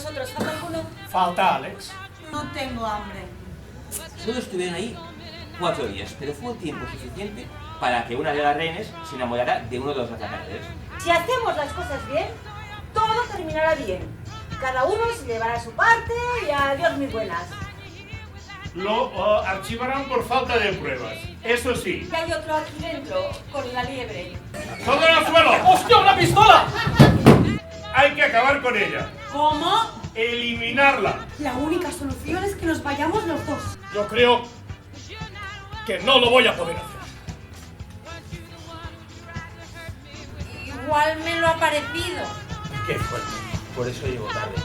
vosotros? ¿Falta alguno? Falta Alex. No tengo hambre. Solo estuvieron ahí 4 días, pero fue tiempo suficiente para que una de las rehenes se enamorara de uno de los atacantes. Si hacemos las cosas bien, todo terminará bien. Cada uno se llevará su parte y adiós mis buenas. Lo archivarán por falta de pruebas. Eso sí. Y hay otro aquí dentro, con la liebre. ¡Todo al suelo! ¡Hostia, una pistola! Hay que acabar con ella. ¿Cómo? Eliminarla. La única solución es que nos vayamos los dos. Yo creo que no lo voy a poder hacer. Igual me lo ha parecido. Qué fuerte. Por eso llego tarde.